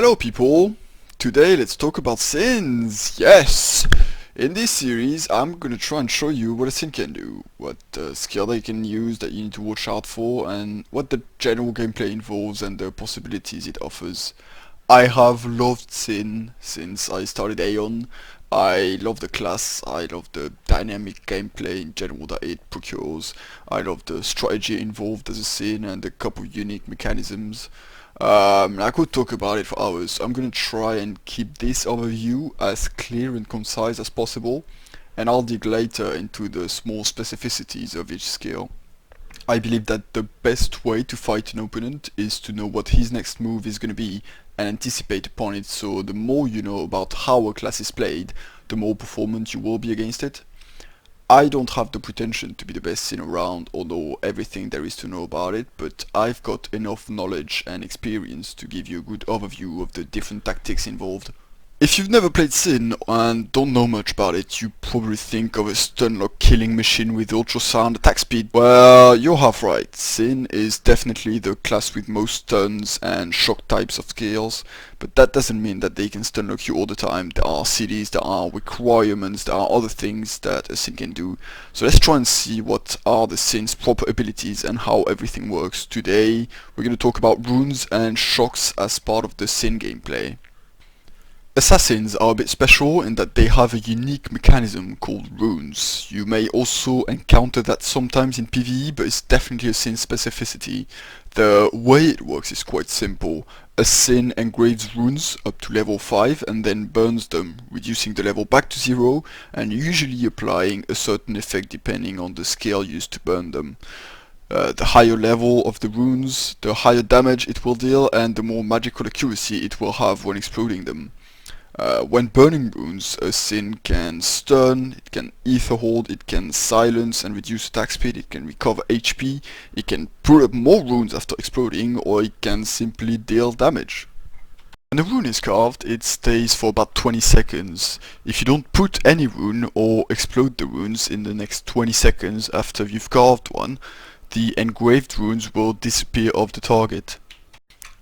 Hello people! Today let's talk about sins! Yes! In this series I'm gonna try and show you what a sin can do, what skill they can use that you need to watch out for, and what the general gameplay involves and the possibilities it offers. I have loved Sin since I started Aion. I love the class, I love the dynamic gameplay in general that it procures. I love the strategy involved as a Sin and a couple unique mechanisms. I could talk about it for hours. I'm gonna try and keep this overview as clear and concise as possible, and I'll dig later into the small specificities of each skill. I believe that the best way to fight an opponent is to know what his next move is gonna be and anticipate upon it, so the more you know about how a class is played, the more performant you will be against it. I don't have the pretension to be the best Sin around or know everything there is to know about it, but I've got enough knowledge and experience to give you a good overview of the different tactics involved. If you've never played Sin and don't know much about it, you probably think of a stun-lock killing machine with ultrasound attack speed. Well, you're half right. Sin is definitely the class with most stuns and shock types of skills, but that doesn't mean that they can stun-lock you all the time. There are cities, there are requirements, there are other things that a Sin can do. So let's try and see what are the Sin's proper abilities and how everything works. Today, we're going to talk about runes and shocks as part of the Sin gameplay. Assassins are a bit special in that they have a unique mechanism called runes. You may also encounter that sometimes in PvE, but it's definitely a Sin specificity. The way it works is quite simple. A Sin engraves runes up to level 5 and then burns them, reducing the level back to 0 and usually applying a certain effect depending on the skill used to burn them. The higher level of the runes, the higher damage it will deal and the more magical accuracy it will have when exploding them. When burning runes, a Sin can stun, it can ether hold, it can silence and reduce attack speed, it can recover HP, it can put up more runes after exploding, or it can simply deal damage. When the rune is carved, it stays for about 20 seconds. If you don't put any rune or explode the runes in the next 20 seconds after you've carved one, the engraved runes will disappear off the target.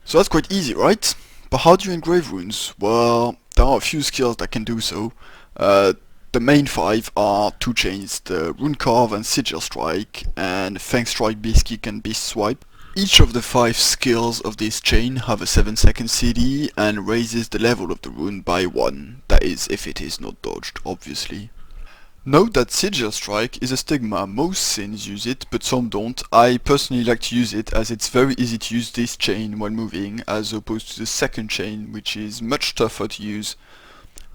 So that's quite easy, right? But how do you engrave runes? Well, there are a few skills that can do so. The main 5 are 2 chains, the Rune Carve and Sigil Strike, and Fang Strike, Beast Kick and Beast Swipe. Each of the 5 skills of this chain have a 7-second CD and raises the level of the rune by 1, that is if it is not dodged, obviously. Note that Sigil Strike is a stigma. Most Sins use it, but some don't. I personally like to use it as it's very easy to use this chain when moving, as opposed to the second chain, which is much tougher to use.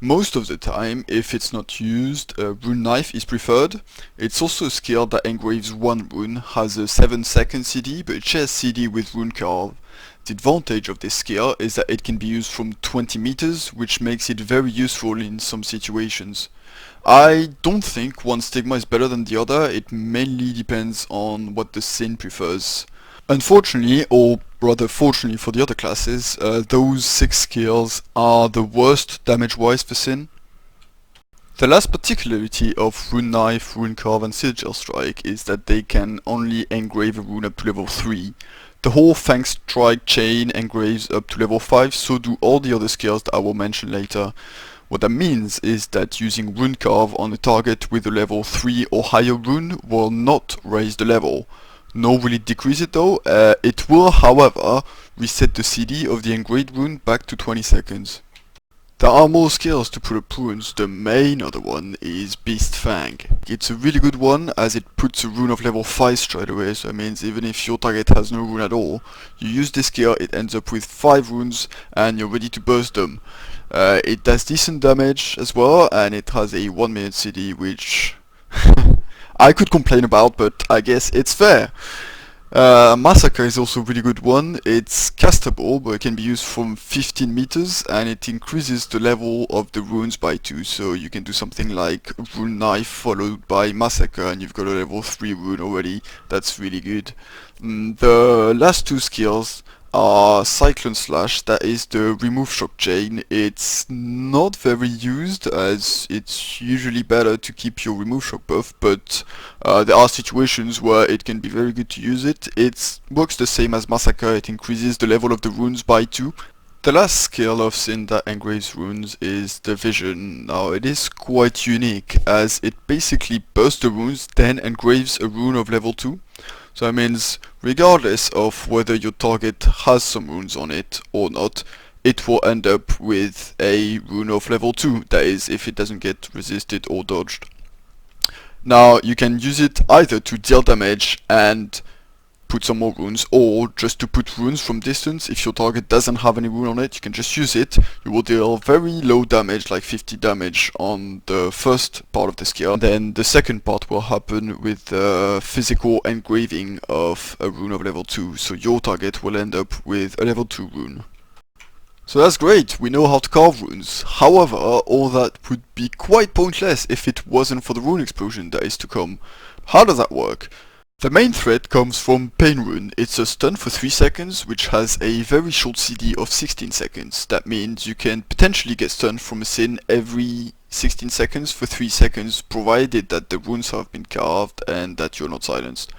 Most of the time, if it's not used, a Rune Knife is preferred. It's also a skill that engraves one rune, has a 7-second CD, but it shares CD with Rune Carve. The advantage of this skill is that it can be used from 20 meters, which makes it very useful in some situations. I don't think one stigma is better than the other, it mainly depends on what the Sin prefers. Unfortunately, or rather fortunately for the other classes, those 6 skills are the worst damage-wise for Sin. The last particularity of Rune Knife, Rune Carve and Sigil Strike is that they can only engrave a rune up to level 3. The whole Fang Strike chain engraves up to level 5, so do all the other skills that I will mention later. What that means is that using Rune Carve on a target with a level 3 or higher rune will not raise the level. Nor will it decrease it though, it will however reset the CD of the engraved rune back to 20 seconds. There are more skills to put up runes. The main other one is Beast Fang. It's a really good one as it puts a rune of level 5 straight away, so it means even if your target has no rune at all, you use this skill, it ends up with 5 runes and you're ready to burst them. It does decent damage as well, and it has a 1-minute CD, which I could complain about, but I guess it's fair. Massacre is also a really good one. It's castable, but it can be used from 15 meters, and it increases the level of the runes by 2, so you can do something like Rune Knife followed by Massacre, and you've got a level 3 rune already. That's really good. The last 2 skills are Cyclone Slash, that is the remove shock chain. It's not very used as it's usually better to keep your remove shock buff, but there are situations where it can be very good to use it. It works the same as Massacre, it increases the level of the runes by 2. The last skill of Sin that engraves runes is the vision. Now it is quite unique as it basically bursts the runes then engraves a rune of level 2. So that means regardless of whether your target has some runes on it or not, it will end up with a rune of level 2, that is if it doesn't get resisted or dodged. Now you can use it either to deal damage and put some more runes, or just to put runes from distance. If your target doesn't have any rune on it, you can just use it. You will deal very low damage, like 50 damage on the first part of the skill. Then the second part will happen with the physical engraving of a rune of level 2, so your target will end up with a level 2 rune. So that's great, we know how to carve runes. However, all that would be quite pointless if it wasn't for the rune explosion that is to come. How does that work? The main threat comes from Pain Rune. It's a stun for 3 seconds, which has a very short CD of 16 seconds. That means you can potentially get stunned from a Sin every 16 seconds for 3 seconds, provided that the runes have been carved and that you're not silenced.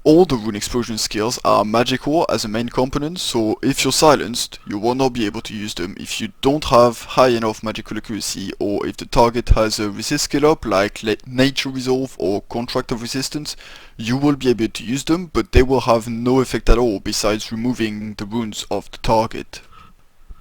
All the rune explosion skills are magical as a main component, so if you're silenced, you will not be able to use them if you don't have high enough magical accuracy, or if the target has a resist skill up like Nature Resolve or Contract of Resistance. You will be able to use them, but they will have no effect at all besides removing the runes of the target.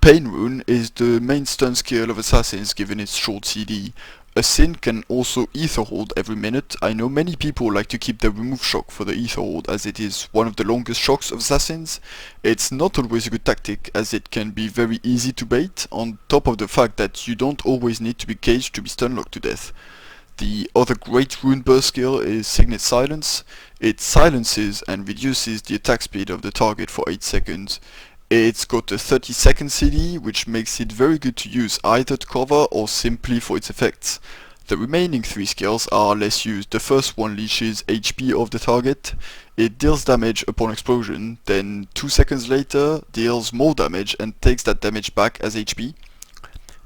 Pain Rune is the main stun skill of assassins given its short CD. A Sin can also ether hold every minute. I know many people like to keep the remove shock for the ether hold as it is one of the longest shocks of assassins. It's not always a good tactic as it can be very easy to bait, on top of the fact that you don't always need to be caged to be stun locked to death. The other great rune burst skill is Signet Silence. It silences and reduces the attack speed of the target for 8 seconds. It's got a 30-second CD, which makes it very good to use either to cover or simply for its effects. The remaining 3 skills are less used. The first one leashes HP of the target. It deals damage upon explosion, then 2 seconds later deals more damage and takes that damage back as HP.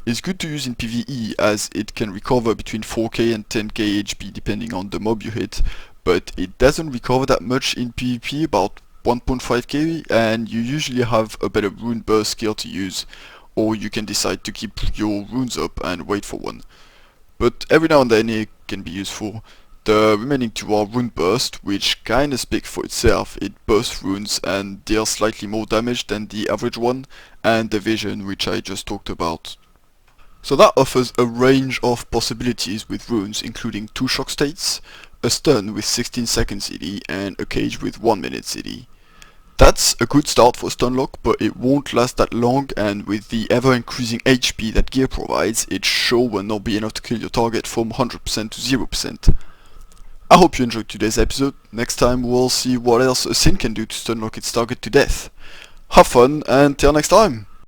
It's good to use in PvE as it can recover between 4k and 10k HP depending on the mob you hit, but it doesn't recover that much in PvP, about 1.5k, and you usually have a better rune burst skill to use, or you can decide to keep your runes up and wait for one. But every now and then it can be useful. The remaining 2 are Rune Burst, which kinda speak for itself. It bursts runes and deals slightly more damage than the average one, and the Vision, which I just talked about. So that offers a range of possibilities with runes, including 2 shock states, a stun with 16 seconds CD, and a cage with 1 minute CD. That's a good start for stun lock, but it won't last that long, and with the ever increasing HP that gear provides, it sure will not be enough to kill your target from 100% to 0%. I hope you enjoyed today's episode. Next time we'll see what else a Sin can do to stun lock its target to death. Have fun, and till next time!